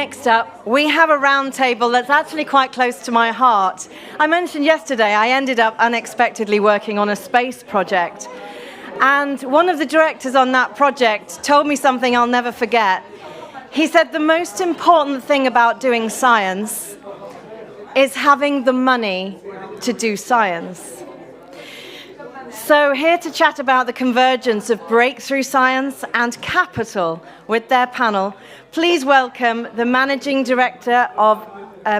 Next up, we have a roundtable that's actually quite close to my heart. I mentioned yesterday I ended up unexpectedly working on a space project. And one of the directors on that project told me something I'll never forget. He said the most important thing about doing science is having the money to do science. So here to chat about the convergence of breakthrough science and capital with their panel, please welcome the Managing Director of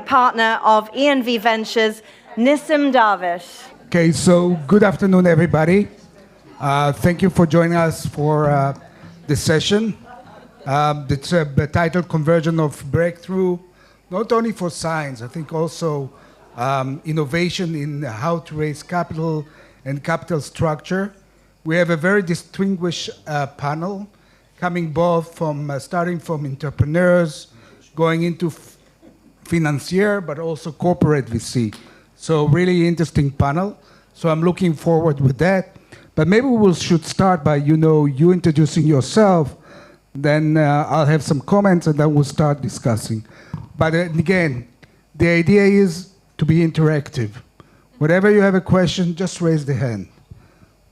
Partner of ENV Ventures, Nissim Darvish. Okay, so good afternoon, everybody. Thank you for joining us for this session. It's titled Convergence of Breakthrough, not only for science, I think also innovation in how to raise capital and capital structure. We have a very distinguished panel coming both from, starting from entrepreneurs, going into financier, but also corporate VC. So really interesting panel. So I'm looking forward with that. But maybe should start by, you introducing yourself, then I'll have some comments and then we'll start discussing. But again, the idea is to be interactive. Whenever you have a question, just raise the hand.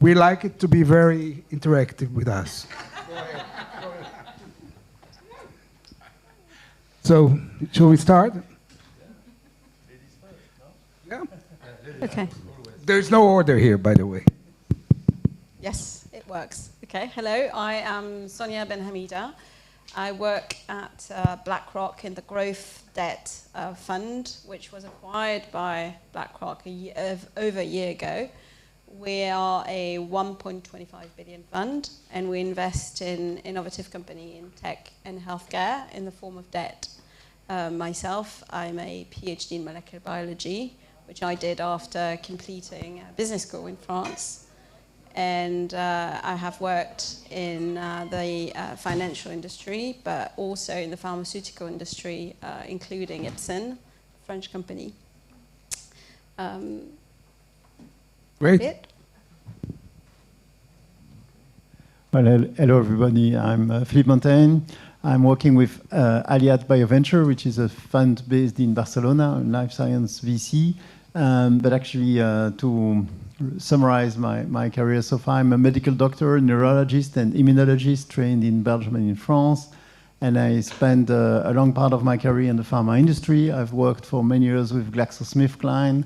We like it to be very interactive with us. Go ahead. So, shall we start? Yeah. Okay. There's no order here, by the way. Yes, it works. Okay, hello. I am Sonia Ben Hamida. I work at BlackRock in the Growth Debt Fund, which was acquired by BlackRock over a year ago. We are a 1.25 billion fund, and we invest in innovative companies in tech and healthcare in the form of debt. Myself, I'm a PhD in molecular biology, which I did after completing a business school in France. And I have worked in the financial industry, but also in the pharmaceutical industry, including Ipsen, a French company. Great. Well, hello everybody. I'm Philippe Montaigne. I'm working with HTID6 Bioventure, which is a fund based in Barcelona, a life science VC. But actually, to summarize my career so far, I'm a medical doctor, neurologist, and immunologist trained in Belgium and in France. And I spent a long part of my career in the pharma industry. I've worked for many years with GlaxoSmithKline.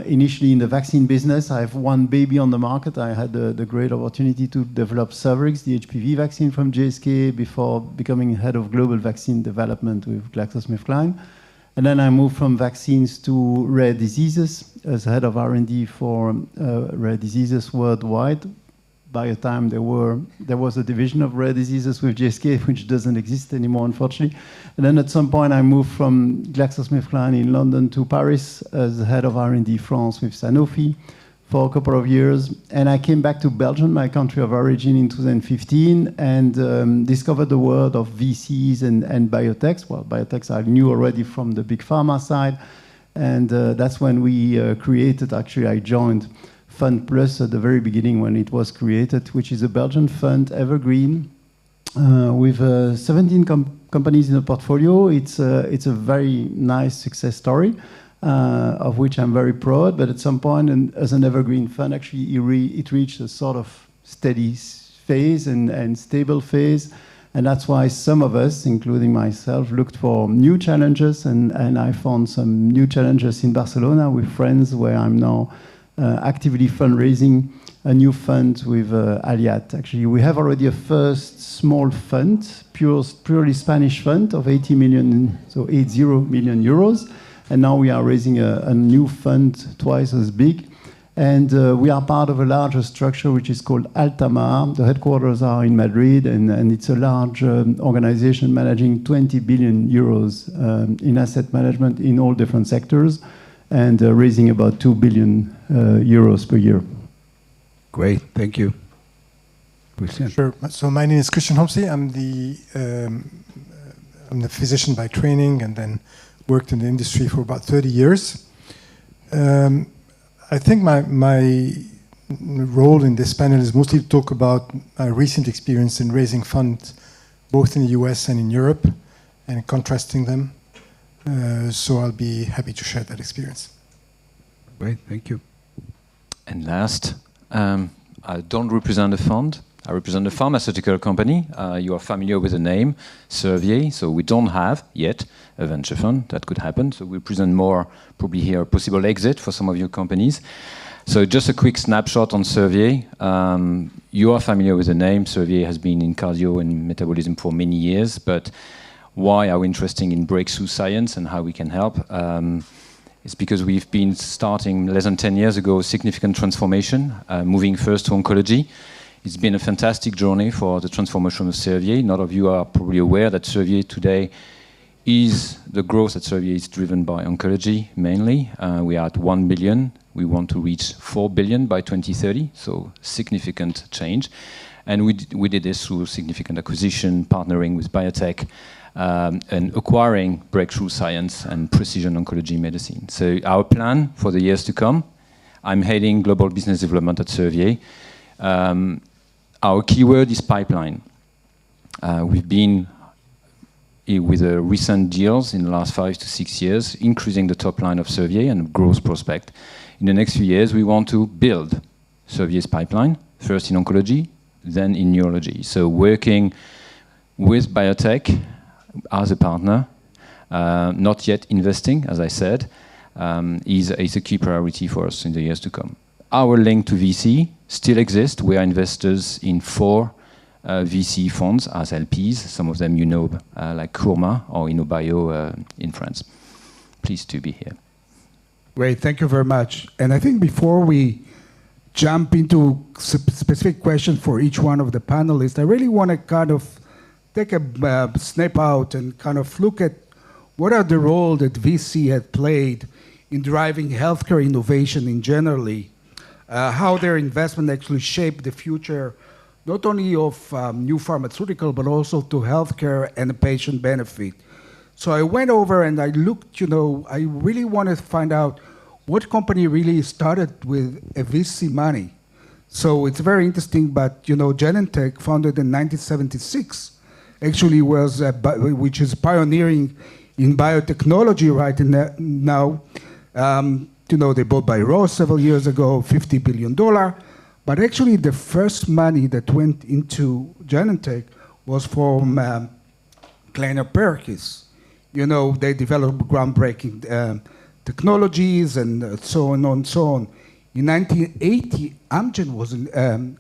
Initially in the vaccine business, I have one baby on the market. I had the great opportunity to develop Cervarix, the HPV vaccine from GSK, before becoming head of global vaccine development with GlaxoSmithKline. And then I moved from vaccines to rare diseases as head of R&D for rare diseases worldwide. By the time there was a division of rare diseases with GSK, which doesn't exist anymore, unfortunately. And then at some point, I moved from GlaxoSmithKline in London to Paris as head of R&D France with Sanofi for a couple of years. And I came back to Belgium, my country of origin, in 2015, and discovered the world of VCs and biotechs. Well, biotechs I knew already from the big pharma side. And that's when we created, actually, I joined Fund Plus at the very beginning when it was created, which is a Belgian fund, evergreen, with 17 companies in the portfolio. It's a very nice success story, of which I'm very proud. But at some point, and as an evergreen fund, actually, it reached a sort of steady phase and stable phase. And that's why some of us, including myself, looked for new challenges. And I found some new challenges in Barcelona with friends, where I'm now actively fundraising a new fund with HTID6. Actually, we have already a first small fund, purely Spanish fund of 80 million, so 80 million euros. And now we are raising a new fund twice as big. And we are part of a larger structure which is called Altamar. The headquarters are in Madrid, and it's a large organization managing 20 billion euros in asset management in all different sectors, and raising about 2 billion euros per year. Great, thank you. Christian. Sure. So my name is Christian Hopsey. I'm the physician by training, and then worked in the industry for about 30 years. I think my role in this panel is mostly to talk about my recent experience in raising funds, both in the US and in Europe, and contrasting them. So I'll be happy to share that experience. Great, thank you. And last, I don't represent a fund. I represent a pharmaceutical company. You are familiar with the name, Servier. So we don't have yet a venture fund. That could happen. So we'll present more, probably here, a possible exit for some of your companies. So just a quick snapshot on Servier. You are familiar with the name. Servier has been in cardio and metabolism for many years. But why are we interested in breakthrough science and how we can help? It's because we've been starting less than 10 years ago, significant transformation, moving first to oncology. It's been a fantastic journey for the transformation of Servier. A lot of you are probably aware that Servier today the growth at Servier is driven by oncology mainly. We are at 1 billion. We want to reach 4 billion by 2030, so significant change. And we did this through significant acquisition, partnering with biotech, and acquiring breakthrough science and precision oncology medicine. So our plan for the years to come, I'm heading global business development at Servier. Our keyword is pipeline. We've been with the recent deals in the last 5 to 6 years, increasing the top line of Servier and growth prospect. In the next few years, we want to build Servier's pipeline, first in oncology, then in neurology. So working with biotech as a partner, not yet investing, as I said, is a key priority for us in the years to come. Our link to VC still exists. We are investors in 4 VC funds as LPs. Some of them you know, like Kurma or InnoBio in France. Pleased to be here. Great, thank you very much. And I think before we jump into specific questions for each one of the panelists, I really want to kind of take a snap out and kind of look at what are the role that VC had played in driving healthcare innovation in generally, how their investment actually shaped the future, not only of new pharmaceutical, but also to healthcare and patient benefit. So I went over and I looked, I really wanted to find out what company really started with a VC money. So it's very interesting, but Genentech, founded in 1976, actually was, which is pioneering in biotechnology right now. They bought by Roche several years ago, $50 billion. But actually the first money that went into Genentech was from Kleiner Perkins. They developed groundbreaking technologies and so on and so on. In 1980, Amgen was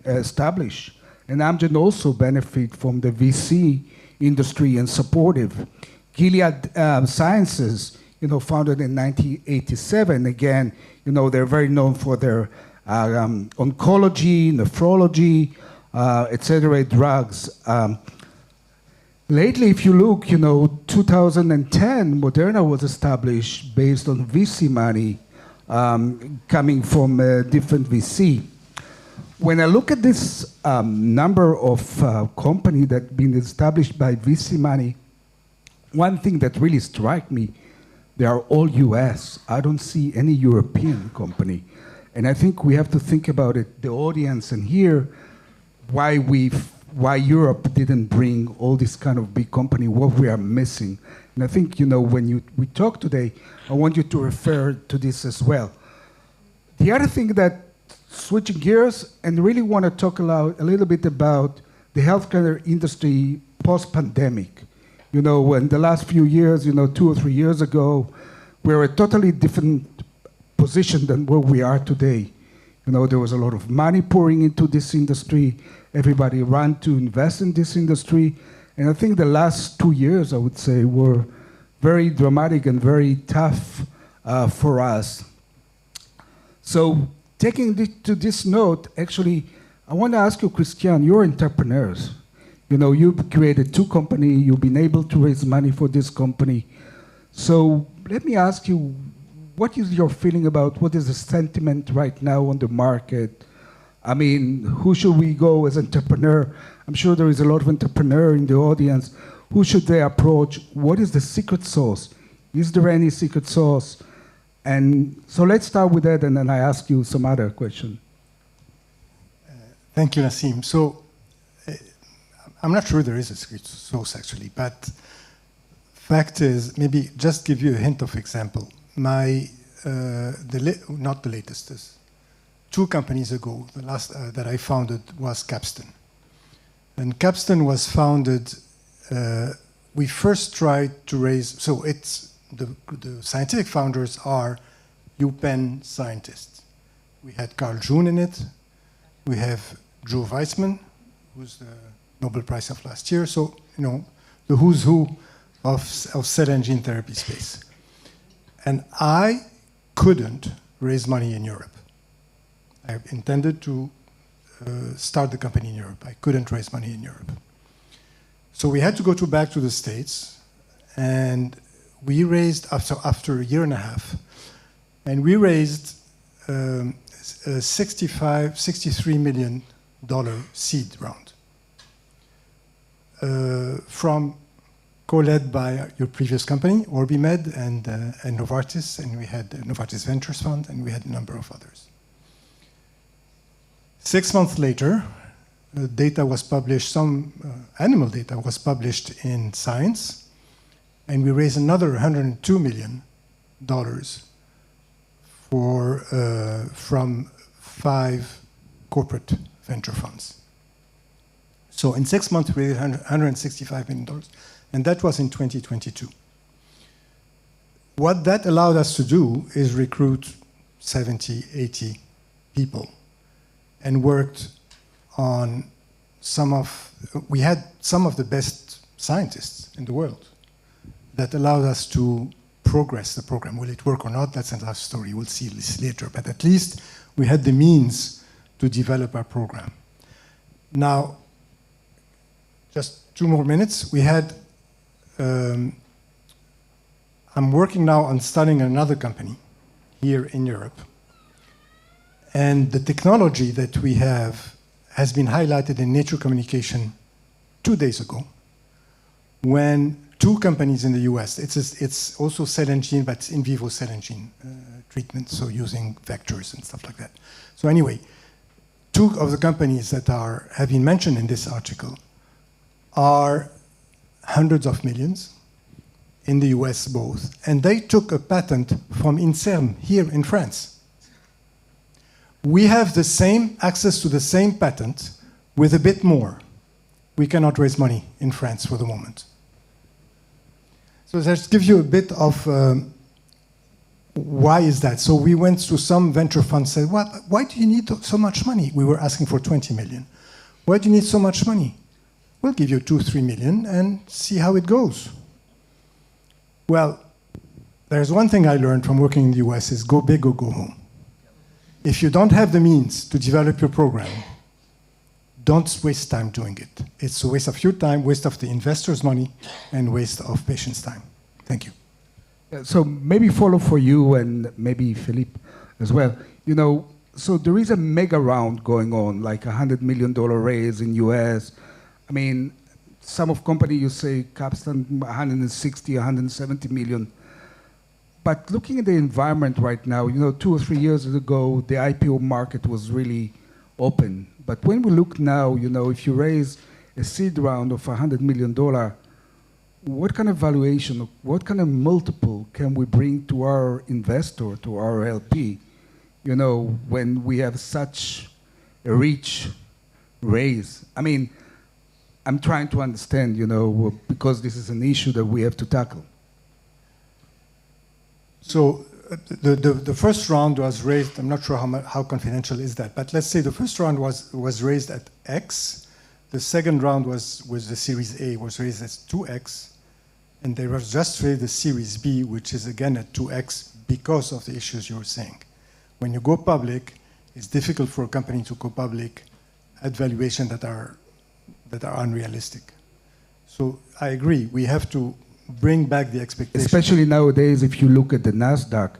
established, and Amgen also benefited from the VC industry and supportive. Gilead Sciences, founded in 1987. Again, they're very known for their oncology, nephrology, etc. drugs. Lately, if you look, 2010, Moderna was established based on VC money coming from different VC. When I look at this number of companies that have been established by VC money, one thing that really strikes me, they are all US. I don't see any European company. And I think we have to think about it, the audience, and here, why Europe didn't bring all this kind of big company, what we are missing. And I think, when we talk today, I want you to refer to this as well. The other thing that, switching gears, and really want to talk a little bit about the healthcare industry post-pandemic. In the last few years, 2 or 3 years ago, we were a totally different position than where we are today. There was a lot of money pouring into this industry. Everybody ran to invest in this industry. And I think the last 2 years, I would say, were very dramatic and very tough for us. So taking to this note, actually, I want to ask you, Christian, you're entrepreneurs. You've created 2 companies. You've been able to raise money for this company. So let me ask you, what is your feeling about what is the sentiment right now on the market? I mean, who should we go as entrepreneur? I'm sure there is a lot of entrepreneur in the audience. Who should they approach? What is the secret sauce? Is there any secret sauce? And so let's start with that, and then I ask you some other question. Thank you, Nassim. So I'm not sure there is a secret sauce, actually, but fact is, maybe just give you a hint of example. Not the latest, 2 companies ago, the last that I founded was Capstan. And Capstan was founded, we first tried to raise, so it's, the scientific founders are UPenn scientists. We had Carl June in it. We have Joe Weissman, who's the Nobel Prize of last year. So, you know, the who's who of cell and gene therapy space. And I couldn't raise money in Europe. I intended to start the company in Europe. I couldn't raise money in Europe. So we had to go back to the States, and we raised, after a year and a half, and we raised $63 million seed round from co-led by your previous company, OrbiMed, and Novartis, and we had Novartis Ventures Fund, and we had a number of others. 6 months later, data was published, some animal data was published in Science, and we raised another $102 million from 5 corporate venture funds. So in 6 months, we raised $165 million, and that was in 2022. What that allowed us to do is recruit 70, 80 people, and worked on we had some of the best scientists in the world that allowed us to progress the program. Will it work or not? That's another story. We'll see this later. But at least we had the means to develop our program. Now, just 2 more minutes. We had, I'm working now on starting another company here in Europe. And the technology that we have has been highlighted in Nature Communication 2 days ago, when 2 companies in the US, it's also cell and gene, but it's in vivo cell and gene treatment, so using vectors and stuff like that. So anyway, 2 of the companies that have been mentioned in this article are hundreds of millions in the US both, and they took a patent from INSERM here in France. We have the same access to the same patent with a bit more. We cannot raise money in France for the moment. So that gives you a bit of why is that? So we went to some venture funds and said, why do you need so much money? We were asking for 20 million. Why do you need so much money? We'll give you 2-3 million and see how it goes. Well, there's one thing I learned from working in the US is go big or go home. If you don't have the means to develop your program, don't waste time doing it. It's a waste of your time, waste of the investor's money, and waste of patients' time. Thank you. So maybe follow for you and maybe Philippe as well. You know, so there is a mega round going on, like $100 million raise in US. I mean, some of company you say Capstan 160, 170 million. But looking at the environment right now, you know, 2 or 3 years ago, the IPO market was really open. But when we look now, you know, if you raise a seed round of $100 million, what kind of valuation, what kind of multiple can we bring to our investor, to our LP, you know, when we have such a rich raise? I mean, I'm trying to understand, you know, because this is an issue that we have to tackle. So the first round was raised, I'm not sure how confidential is that, but let's say the first round was raised at X. The second round was the Series A, was raised at 2X. And they were just raised the Series B, which is again at 2X because of the issues you were saying. When you go public, it's difficult for a company to go public at valuation that are unrealistic. So I agree, we have to bring back the expectations. Especially nowadays, if you look at the NASDAQ,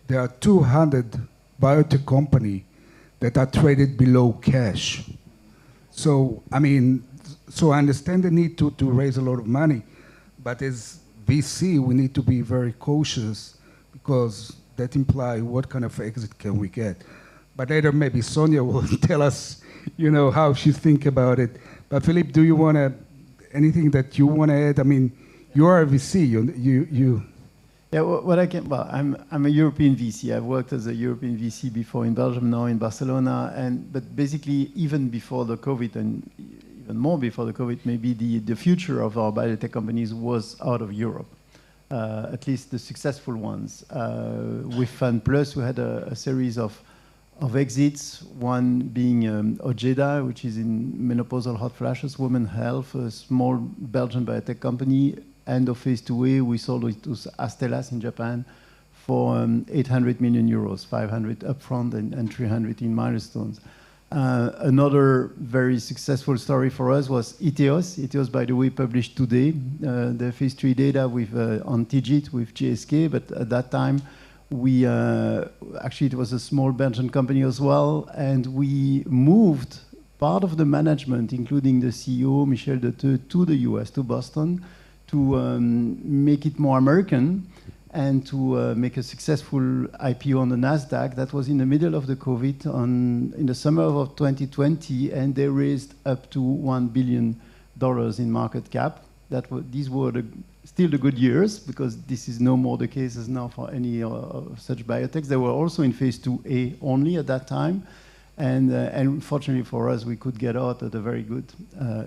there are 200 biotech companies that are traded below cash. So, I mean, so I understand the need to raise a lot of money, but as VC, we need to be very cautious because that implies what kind of exit can we get. But later, maybe Sonia will tell us, you know, how she thinks about it. But Philippe, do you want to, anything that you want to add? I mean, You are a VC. You. Yeah, what I can, well, I'm a European VC. I've worked as a European VC before in Belgium, now in Barcelona, but basically even before the COVID and even more before the COVID, maybe the future of our biotech companies was out of Europe, at least the successful ones. With Fund Plus, we had a series of exits, one being Ojeda, which is in menopausal hot flashes, women health, a small Belgian biotech company. End of phase 2A, we sold it to Astellas in Japan for 800 million euros, 500 upfront and 300 in milestones. Another very successful story for us was Iteos. Iteos, by the way, published today the phase 3 data with on TIGIT with GSK, but at that time, we actually it was a small Belgian company as well, and we moved part of the management, including the CEO, Michel Deteux, to the US, to Boston, to make it more American and to make a successful IPO on the NASDAQ. That was in the middle of the COVID in the summer of 2020, and they raised up to $1 billion in market cap. These were still the good years, because this is no more the case as now for any such biotechs. They were also in phase 2A only at that time. And fortunately for us, we could get out at a very good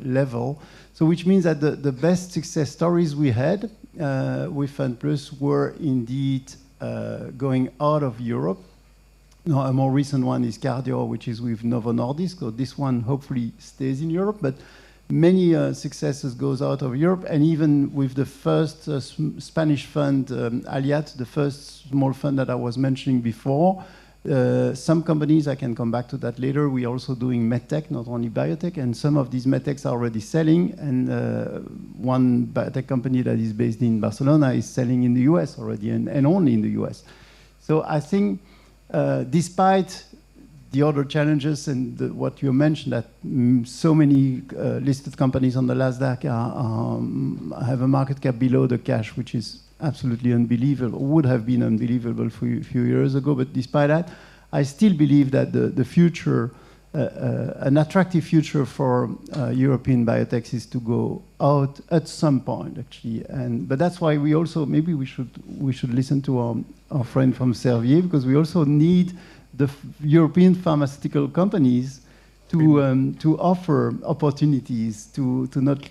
level. So which means that the best success stories we had with Fund Plus were indeed going out of Europe. Now, a more recent one is Cardio, which is with Novo Nordisk. So this one hopefully stays in Europe, but many successes goes out of Europe. And even with the first Spanish fund, Aliat, the first small fund that I was mentioning before, some companies, I can come back to that later, we're also doing medtech, not only biotech, and some of these medtechs are already selling, and one biotech company that is based in Barcelona is selling in the US already, and only in the US. So I think despite the other challenges and what you mentioned, that so many listed companies on the NASDAQ have a market cap below the cash, which is absolutely unbelievable, would have been unbelievable a few years ago. But despite that, I still believe that the future, an attractive future for European biotechs is to go out at some point, actually. But that's why we also, maybe we should listen to our friend from Servier, because we also need the European pharmaceutical companies to offer opportunities to not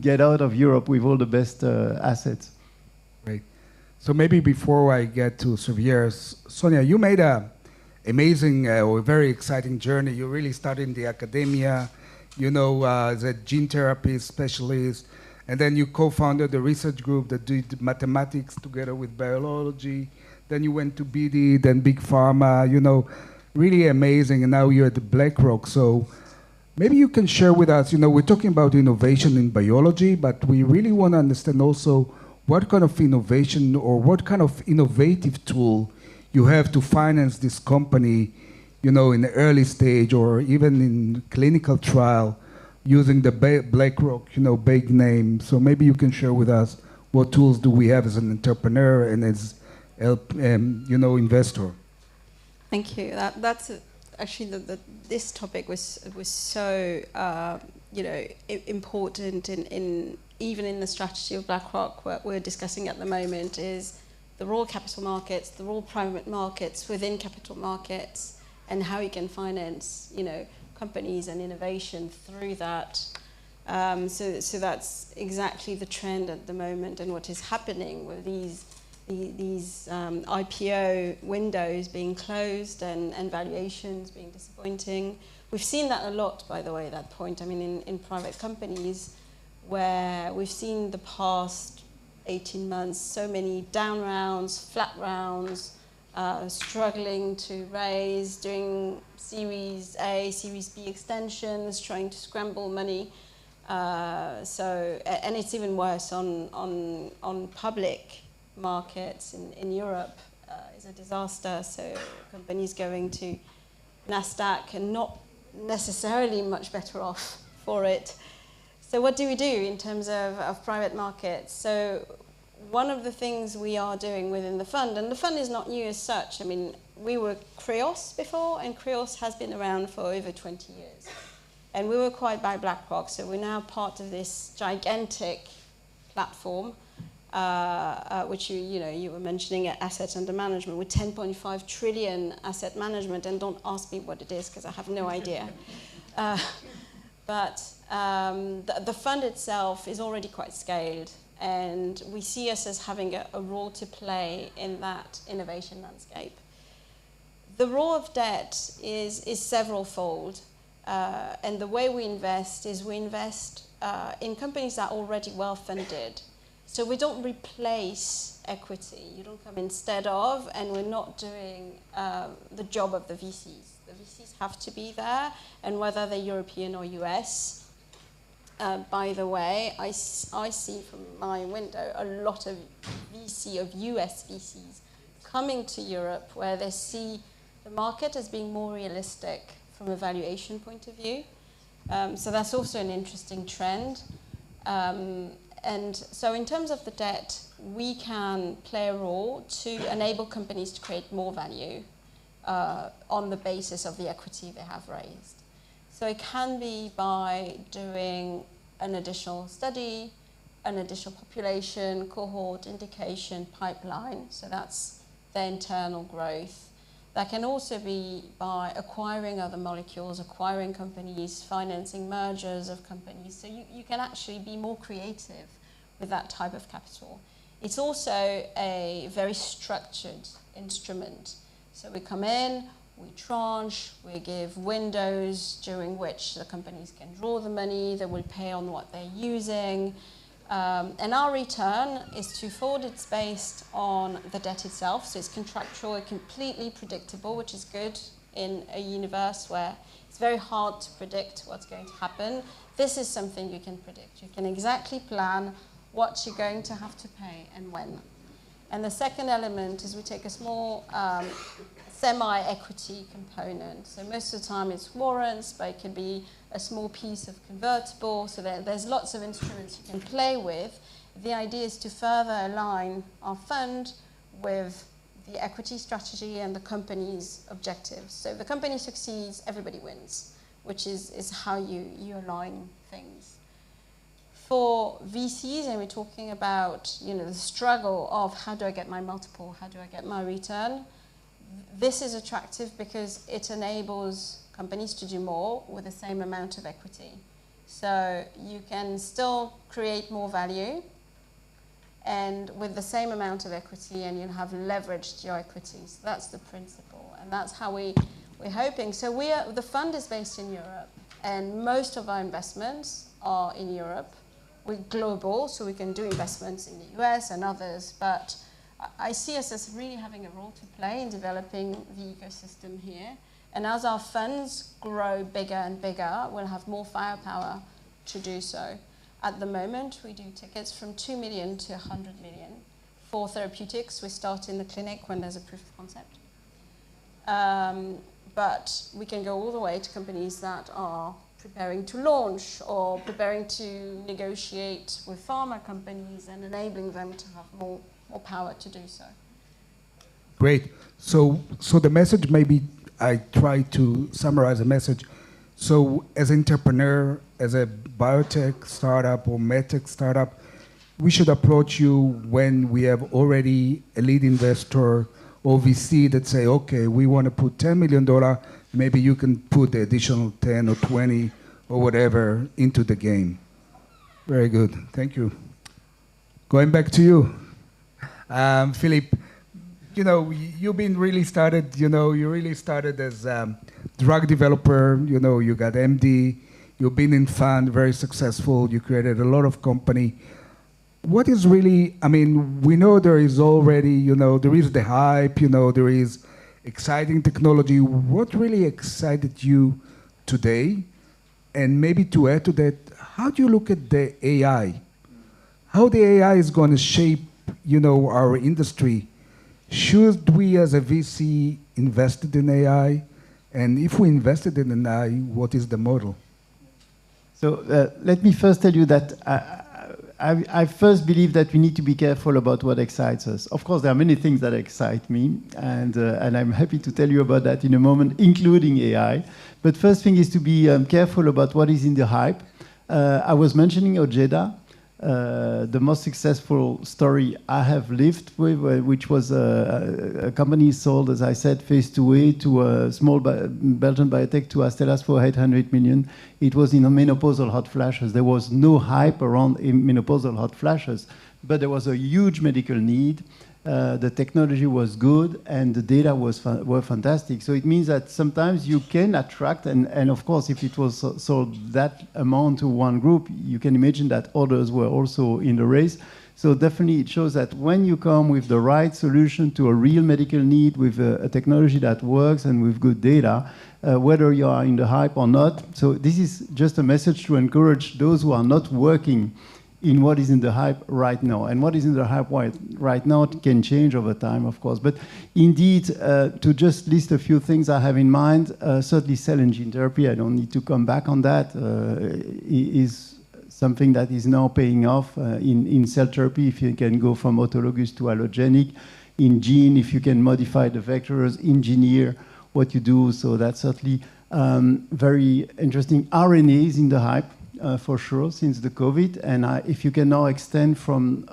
get out of Europe with all the best assets. Great. So maybe before I get to Servier, Sonia, you made an amazing or very exciting journey. You really started in the academia, as a gene therapy specialist, and then you co-founded the research group that did mathematics together with biology. Then you went to BD, then Big Pharma, really amazing. And now you're at BlackRock. So maybe you can share with us, we're talking about innovation in biology, but we really want to understand also what kind of innovation or what kind of innovative tool you have to finance this company, in the early stage or even in clinical trial using the BlackRock, big name. So maybe you can share with us what tools do we have as an entrepreneur and as investor. Thank you. That's actually this topic was so important in even in the strategy of BlackRock. What we're discussing at the moment is the raw capital markets, the raw private markets within capital markets, and how you can finance companies and innovation through that. So that's exactly the trend at the moment, and what is happening with these IPO windows being closed and valuations being disappointing. We've seen that a lot, by the way, that point. I mean, in private companies, where we've seen the past 18 months, so many down rounds, flat rounds, struggling to raise, doing Series A, Series B extensions, trying to scramble money. And it's even worse on public markets in Europe. Is a disaster. So companies going to NASDAQ and not necessarily much better off for it. So what do we do in terms of private markets? So one of the things we are doing within the fund, and the fund is not new as such. I mean, we were Creos before, and Creos has been around for over 20 years. And we were acquired by BlackRock, so we're now part of this gigantic platform, which you were mentioning, assets under management, with 10.5 trillion asset management, and don't ask me what it is because I have no idea. But the fund itself is already quite scaled, and we see us as having a role to play in that innovation landscape. The role of debt is several-fold, and the way we invest is we invest in companies that are already well-funded. So we don't replace equity. You don't come instead of, and we're not doing the job of the VCs. The VCs have to be there, and whether they're European or US. By the way, I see from my window a lot of US VCs coming to Europe where they see the market as being more realistic from a valuation point of view. So that's also an interesting trend. And so in terms of the debt, we can play a role to enable companies to create more value on the basis of the equity they have raised. So it can be by doing an additional study, an additional population, cohort, indication, pipeline. So that's their internal growth. That can also be by acquiring other molecules, acquiring companies, financing mergers of companies. So you can actually be more creative with that type of capital. It's also a very structured instrument. So we come in, we tranche, we give windows during which the companies can draw the money, they will pay on what they're using. And our return is twofold. It's based on the debt itself, so it's contractual and completely predictable, which is good in a universe where it's very hard to predict what's going to happen. This is something you can predict. You can exactly plan what you're going to have to pay and when. And the second element is we take a small semi-equity component. So most of the time it's warrants, but it can be a small piece of convertible. So there's lots of instruments you can play with. The idea is to further align our fund with the equity strategy and the company's objectives. So if the company succeeds, everybody wins, which is how you align things. For VCs, and we're talking about the struggle of how do I get my multiple, how do I get my return, this is attractive because it enables companies to do more with the same amount of equity. So you can still create more value and with the same amount of equity, and you'll have leveraged your equity. So that's the principle, and that's how we're hoping. So the fund is based in Europe, and most of our investments are in Europe. We're global, so we can do investments in the US and others, but I see us as really having a role to play in developing the ecosystem here. And as our funds grow bigger and bigger, we'll have more firepower to do so. At the moment, we do tickets from 2 million to 100 million. For therapeutics, we start in the clinic when there's a proof of concept. But we can go all the way to companies that are preparing to launch or preparing to negotiate with pharma companies and enabling them to have more power to do so. Great. So the message, maybe I try to summarize the message. So as an entrepreneur, as a biotech startup or medtech startup, we should approach you when we have already a lead investor or VC that say, okay, we want to put $10 million, maybe you can put the additional 10 or 20 or whatever into the game. Very good. Thank you. Going back to you. Philippe, you've been really started, you really started as a drug developer, you got MD, you've been in fund, very successful, you created a lot of company. What is really, we know there is already, there is the hype, there is exciting technology. What really excited you today? And maybe to add to that, how do you look at the AI? How the AI is going to shape our industry? Should we as a VC invested in AI? And if we invested in AI, what is the model? So let me first tell you that I first believe that we need to be careful about what excites us. Of course, there are many things that excite me, and I'm happy to tell you about that in a moment, including AI. But first thing is to be careful about what is in the hype. I was mentioning Ojeda. the most successful story I have lived with, which was a company sold, as I said, phase 2A to a small Belgian biotech to Astellas for 800 million. It was in a menopausal hot flashes. There was no hype around menopausal hot flashes, but there was a huge medical need. The technology was good and the data were fantastic. So it means that sometimes you can attract, and of course, if it was sold that amount to one group, you can imagine that others were also in the race. So definitely it shows that when you come with the right solution to a real medical need, with a technology that works and with good data, whether you are in the hype or not. So this is just a message to encourage those who are not working in what is in the hype right now. And what is in the hype right now can change over time, of course. But indeed, to just list a few things I have in mind, certainly cell and gene therapy, I don't need to come back on that, is something that is now paying off in cell therapy, if you can go from autologous to allogenic. In gene, if you can modify the vectors, engineer what you do. So that's certainly very interesting. RNA is in the hype. For sure, since the COVID, and if you can now extend from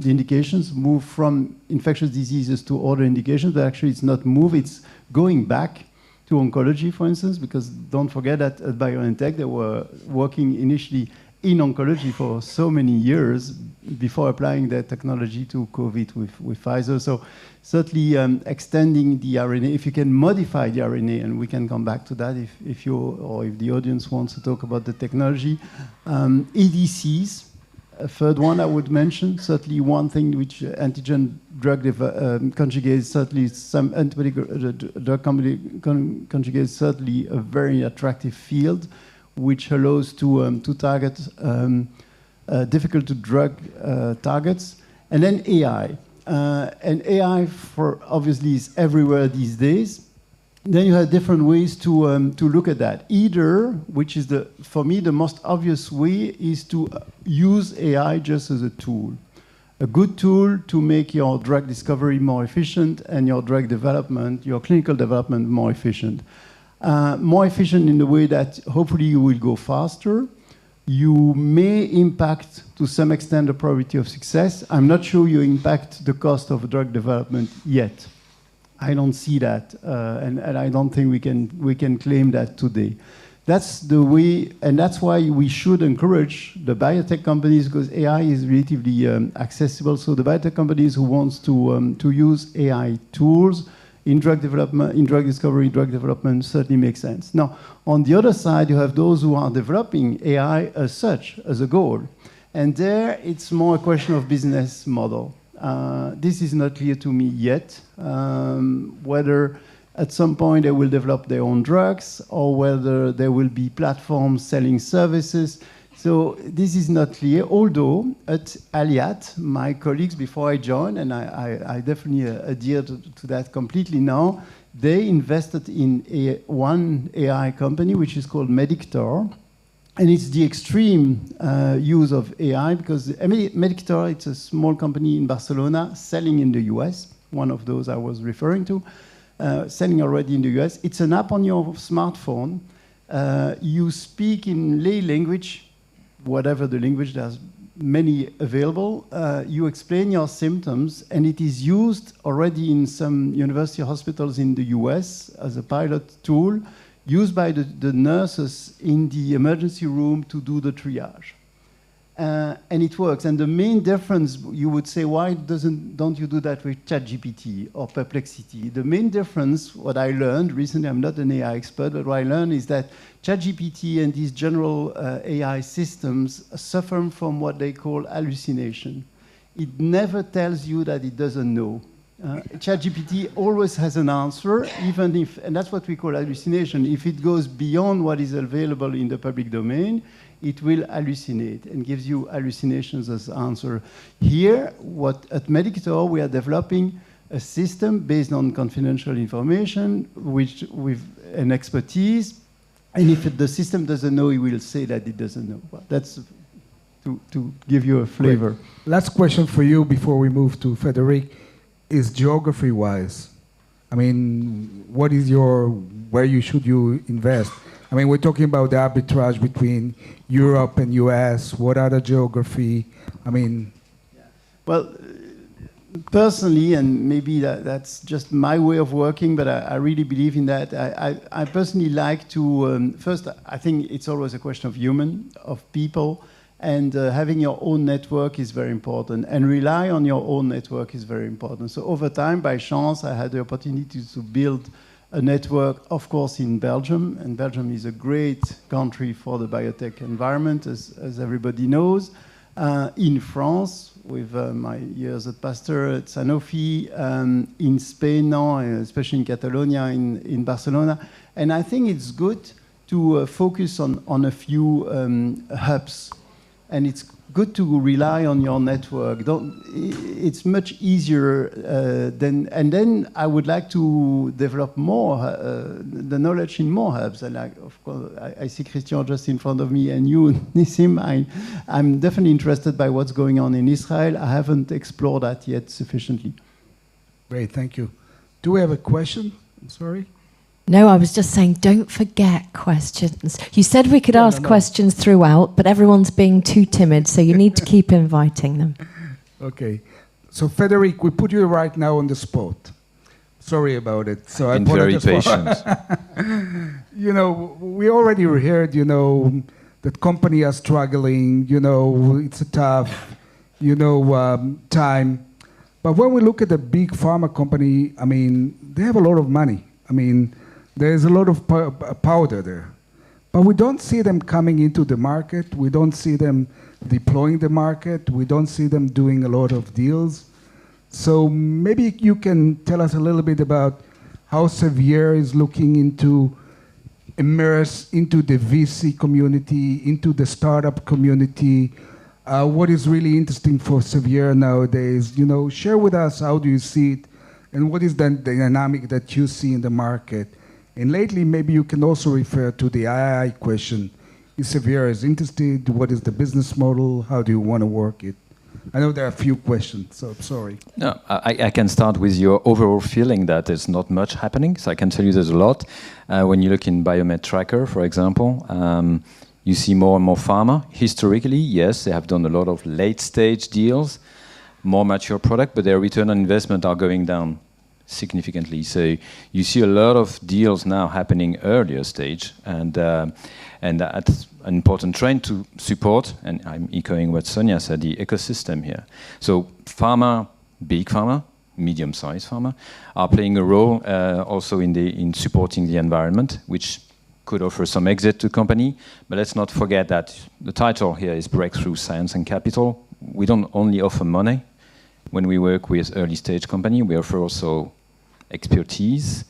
the indications, move from infectious diseases to other indications, but actually it's not move, it's going back to oncology, for instance, because don't forget that at BioNTech, they were working initially in oncology for so many years before applying their technology to COVID with Pfizer. So certainly extending the RNA, if you can modify the RNA, and we can come back to that if you or if the audience wants to talk about the technology. ADCs, a third one I would mention, certainly one thing which antigen drug conjugates, certainly some antibody drug conjugates, certainly a very attractive field, which allows to target difficult to drug targets. And then AI. And AI, for obviously, is everywhere these days. Then you have different ways to look at that. Either, which is for me the most obvious way, is to use AI just as a tool. A good tool to make your drug discovery more efficient and your drug development, your clinical development more efficient. More efficient in the way that hopefully you will go faster. You may impact, to some extent, the probability of success. I'm not sure you impact the cost of drug development yet. I don't see that, and I don't think we can claim that today. That's the way, and that's why we should encourage the biotech companies, because AI is relatively accessible. So the biotech companies who wants to use AI tools in drug development, in drug discovery, drug development certainly makes sense. Now, on the other side, you have those who are developing AI as such, as a goal. And there, it's more a question of business model. This is not clear to me yet, whether at some point they will develop their own drugs or whether there will be platforms selling services. So this is not clear, although at Aliat, my colleagues before I joined, and I definitely adhere to that completely now, they invested in one AI company, which is called Medictor. And it's the extreme use of AI, because Medictor, it's a small company in Barcelona selling in the US, one of those I was referring to, selling already in the US. It's an app on your smartphone. You speak in lay language, whatever the language, there's many available. You explain your symptoms, and it is used already in some university hospitals in the US as a pilot tool, used by the nurses in the emergency room to do the triage. And it works. And the main difference, you would say, why don't you do that with ChatGPT or Perplexity? The main difference, what I learned recently, I'm not an AI expert, but what I learned is that ChatGPT and these general AI systems suffer from what they call hallucination. It never tells you that it doesn't know. ChatGPT always has an answer, even if, and that's what we call hallucination. If it goes beyond what is available in the public domain, it will hallucinate and gives you hallucinations as answer. Here, at Medictor, we are developing a system based on confidential information, which with an expertise. And if the system doesn't know, it will say that it doesn't know. But that's to give you a flavor. Great. Last question for you before we move to Frederic is geography-wise. I mean, what is where should you invest? I mean, we're talking about the arbitrage between Europe and US. What other geography? I mean, well, personally, and maybe that's just my way of working, but I really believe in that. I personally like to, first, I think it's always a question of people, and having your own network is very important, and rely on your own network is very important. So over time, by chance, I had the opportunity to build a network, of course, in Belgium, and Belgium is a great country for the biotech environment, as everybody knows. In France, with my years at Pasteur, at Sanofi, in Spain now, especially in Catalonia, in Barcelona. And I think it's good to focus on a few hubs. And it's good to rely on your network. It's much easier and then I would like to develop more the knowledge in more hubs. And of course, I see Christian just in front of me, and you, Nissim. I'm definitely interested by what's going on in Israel. I haven't explored that yet sufficiently. Great, thank you. Do we have a question? I'm sorry. No, I was just saying, don't forget questions. You said we could ask questions throughout, but everyone's being too timid, so you need to keep inviting them. Okay. So, Frederic, we put you right now on the spot. Sorry about it. So I've been very patient. You know, we already heard, you know, that companies are struggling, you know, it's a tough, you know, time. But when we look at the big pharma company, I mean, they have a lot of money. I mean, there's a lot of powder there. But we don't see them coming into the market. We don't see them deploying the market. We don't see them doing a lot of deals. So maybe you can tell us a little bit about how Servier is looking into immerse into the VC community, into the startup community. What is really interesting for Servier nowadays? You know, share with us, how do you see it, and what is the dynamic that you see in the market? And lately, maybe you can also refer to the II question. Is Servier interested? What is the business model? How do you want to work it? I know there are a few questions, so I'm sorry. No, I can start with your overall feeling that there's not much happening. So I can tell you there's a lot. When you look in Biomed Tracker, for example, you see more and more pharma. Historically, yes, they have done a lot of late-stage deals, more mature product, but their return on investment are going down significantly. So you see a lot of deals now happening earlier stage, and that's an important trend to support, and I'm echoing what Sonia said, the ecosystem here. So pharma, big pharma, medium-sized pharma, are playing a role also in supporting the environment, which could offer some exit to company. But let's not forget that the title here is Breakthrough Science and Capital. We don't only offer money. When we work with early-stage company, we offer also expertise,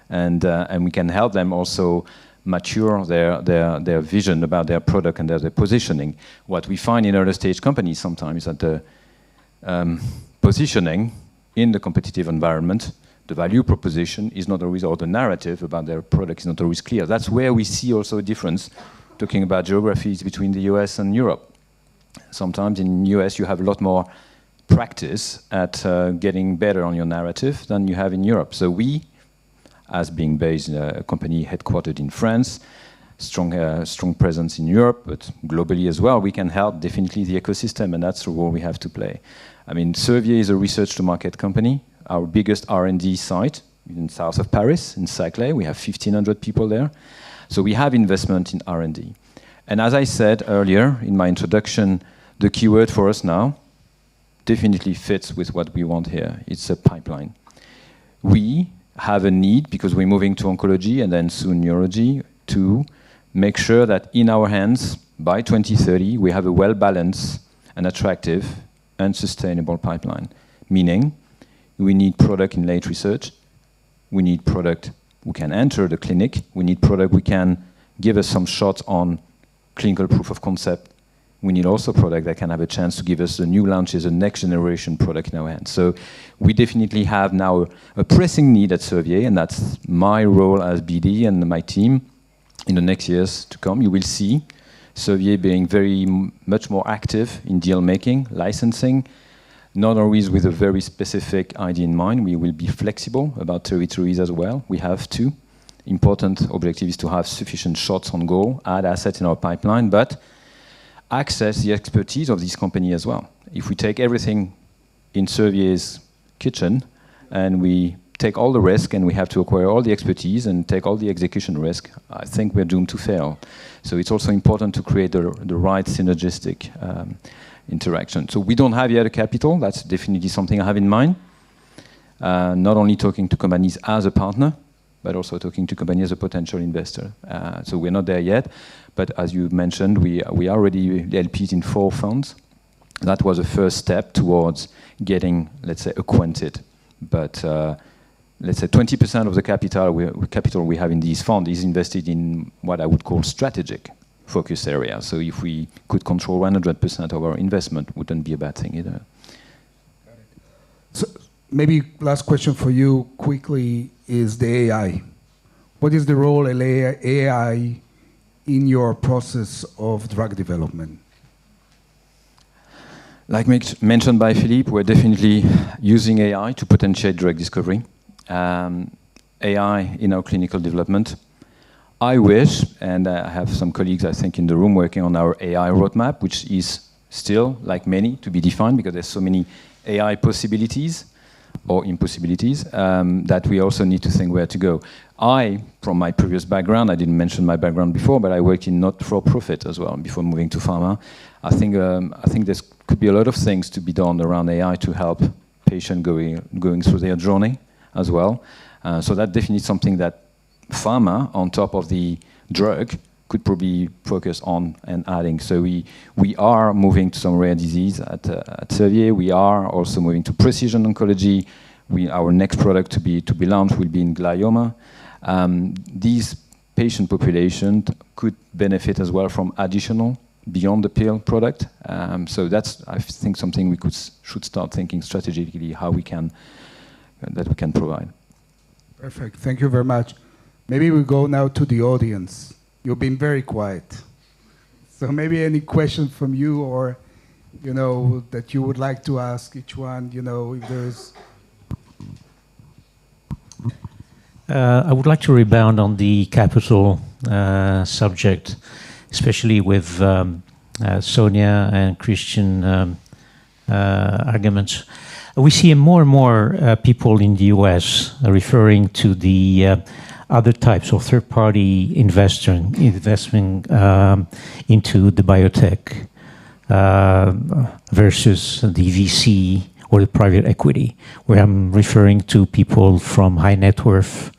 and we can help them also mature their vision about their product and their positioning. What we find in early-stage companies sometimes is that the positioning in the competitive environment, the value proposition is not always, or the narrative about their product is not always clear. That's where we see also a difference, talking about geographies between the US and Europe. Sometimes in US you have a lot more practice at getting better on your narrative than you have in Europe. So we, as being based in a company headquartered in France, strong presence in Europe, but globally as well, we can help definitely the ecosystem, and that's the role we have to play. I mean, Servier is a research-to-market company. Our biggest R&D site in south of Paris, in Saclay, we have 1,500 people there. So we have investment in R&D. And as I said earlier in my introduction, the keyword for us now definitely fits with what we want here. It's a pipeline. We have a need, because we're moving to oncology and then soon neurology, to make sure that in our hands, by 2030, we have a well-balanced and attractive and sustainable pipeline. Meaning, we need product in late research, we need product who can enter the clinic, we need product who can give us some shots on clinical proof of concept. We need also product that can have a chance to give us the new launches, a next generation product in our hands. So we definitely have now a pressing need at Servier, and that's my role as BD and my team. In the next years to come, you will see Servier being very much more active in deal making, licensing, not always with a very specific idea in mind. We will be flexible about territories as well. We have to. important objective is to have sufficient shots on goal, add assets in our pipeline, but access the expertise of this company as well. If we take everything in Servier's kitchen and we take all the risk and we have to acquire all the expertise and take all the execution risk, I think we're doomed to fail. So it's also important to create the right synergistic interaction. So we don't have yet a capital. That's definitely something I have in mind. Not only talking to companies as a partner, but also talking to companies as a potential investor. So we're not there yet, but as you mentioned, we are already LPs in 4 funds. That was a first step towards getting, let's say, acquainted. But let's say 20% of the capital we have in these funds is invested in what I would call strategic focus areas. So if we could control 100% of our investment, wouldn't be a bad thing either. So maybe last question for you quickly is the AI. What is the role of AI in your process of drug development? Like mentioned by Philippe, we're definitely using AI to potentiate drug discovery. AI in our clinical development. I wish, and I have some colleagues, I think, in the room working on our AI roadmap, which is still, like many, to be defined because there's so many AI possibilities or impossibilities that we also need to think where to go. From my previous background, I didn't mention my background before, but I worked in not-for-profit as well before moving to pharma. I think there could be a lot of things to be done around AI to help patients going through their journey as well. So that's definitely something that pharma, on top of the drug, could probably focus on and adding. So we are moving to some rare disease at Servier. We are also moving to precision oncology. Our next product to be launched will be in glioma. These patient populations could benefit as well from additional beyond the pill product. So that's, I think, something we should start thinking strategically how we can provide. Perfect. Thank you very much. Maybe we go now to the audience. You've been very quiet. So maybe any questions from you or, that you would like to ask each one, if there's... I would like to rebound on the capital subject, especially with Sonia and Christian arguments. We see more and more people in the US referring to the other types of third-party investment into the biotech versus the VC or the private equity, where I'm referring to people from high net worth,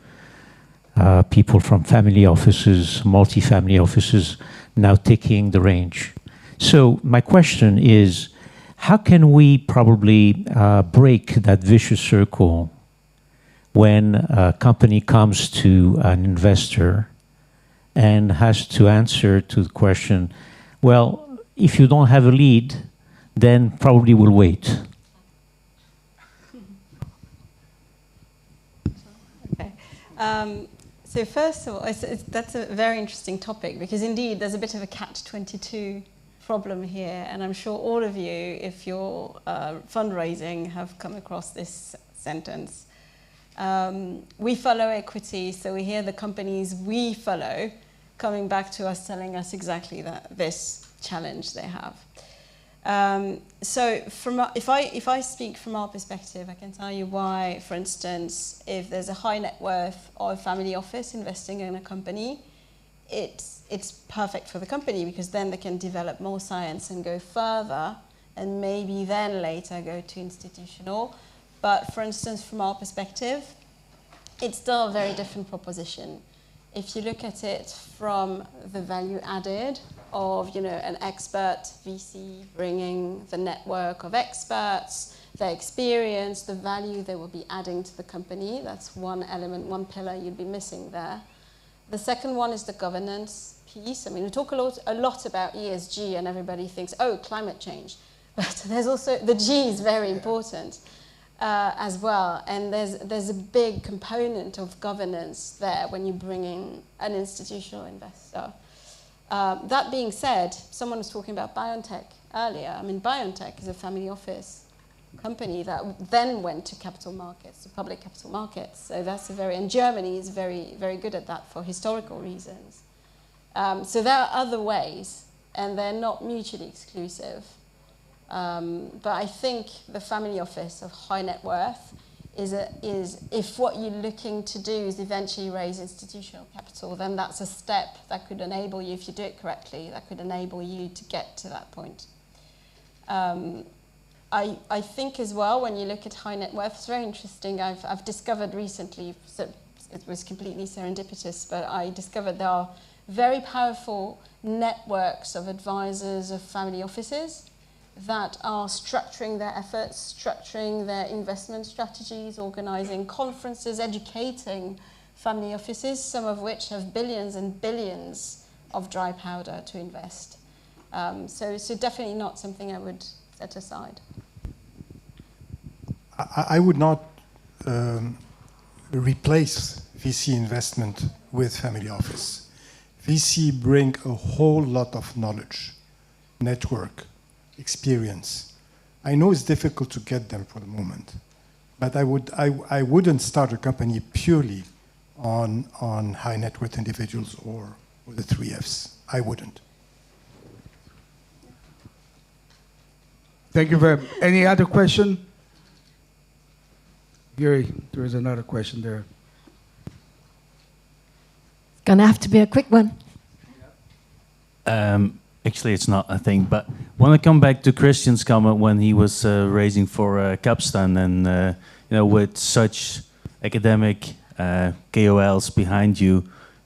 people from family offices, multi-family offices, now taking the range. So my question is, how can we probably break that vicious circle when a company comes to an investor and has to answer to the question, well, if you don't have a lead, then probably we'll wait. Okay. So first of all, that's a very interesting topic because indeed there's a bit of a catch-22 problem here, and I'm sure all of you, if you're fundraising, have come across this sentence. We follow equity, so we hear the companies we follow coming back to us telling us exactly this challenge they have. So if I speak from our perspective, I can tell you why, for instance, if there's a high net worth or a family office investing in a company, it's perfect for the company because then they can develop more science and go further and maybe then later go to institutional. But for instance, from our perspective, it's still a very different proposition. If you look at it from the value added of an expert VC bringing the network of experts, their experience, the value they will be adding to the company, that's one element, one pillar you'd be missing there. The second one is the governance piece. I mean, we talk a lot about ESG and everybody thinks, oh, climate change. But there's also, the G is very important as well. And there's a big component of governance there when you bring in an institutional investor. That being said, someone was talking about BioNTech earlier. I mean, BioNTech is a family office company that then went to capital markets, to public capital markets. So that's and Germany is very, very good at that for historical reasons. So there are other ways, and they're not mutually exclusive. But I think the family office of high net worth is if what you're looking to do is eventually raise institutional capital, then that's a step that could enable you, if you do it correctly, that could enable you to get to that point. I think as well, when you look at high net worth, it's very interesting. I've discovered recently, so it was completely serendipitous, but I discovered there are very powerful networks of advisors of family offices that are structuring their efforts, structuring their investment strategies, organizing conferences, educating family offices, some of which have billions and billions of dry powder to invest. So definitely not something I would set aside. I would not replace VC investment with family office. VC bring a whole lot of knowledge, network, experience. I know it's difficult to get them for the moment, but I wouldn't start a company purely on high net worth individuals or the 3 Fs. I wouldn't. Thank you very much. Any other question? Yuri, there is another question there. Gonna have to be a quick one. Actually, it's not a thing, but I want to come back to Christian's comment when he was raising for Capstan, and with such academic KOLs behind you,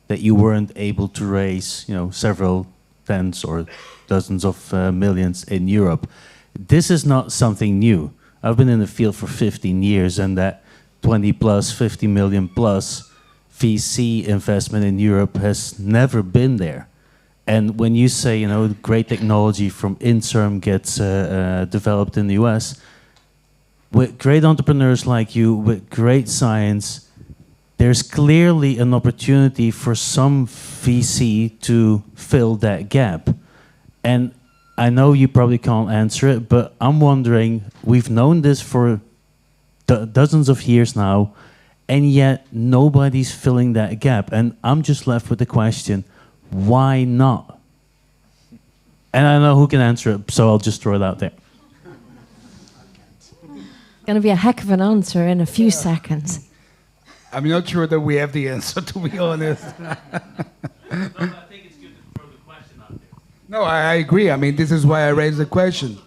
that you weren't able to raise several tens or dozens of millions in Europe. This is not something new. I've been in the field for 15 years, and that 20 plus, 50 million plus VC investment in Europe has never been there. And when you say, great technology from Inserm gets developed in the US, with great entrepreneurs like you, with great science, there's clearly an opportunity for some VC to fill that gap. And I know you probably can't answer it, but I'm wondering, we've known this for dozens of years now, and yet nobody's filling that gap. And I'm just left with the question, why not? And I don't know who can answer it, so I'll just throw it out there. Going to be a heck of an answer in a few seconds. I'm not sure that we have the answer, to be honest. I think it's good to throw the question out there. No, I agree. I mean, this is why I raised the question.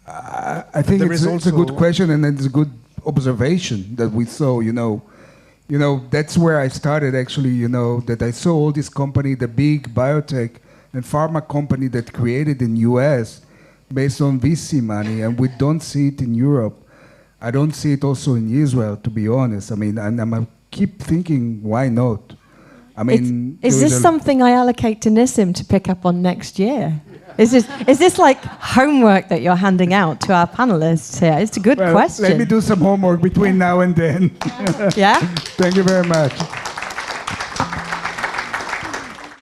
I think it's a good question, and it's a good observation that we saw, that's where I started actually, that I saw all this company, the big biotech and pharma company that created in US based on VC money, and we don't see it in Europe. I don't see it also in Israel, to be honest. I mean, and I keep thinking, why not? I mean, is this something I allocate to Nissim to pick up on next year? Is this like homework that you're handing out to our panelists here? It's a good question. Let me do some homework between now and then. Yeah? Thank you very much.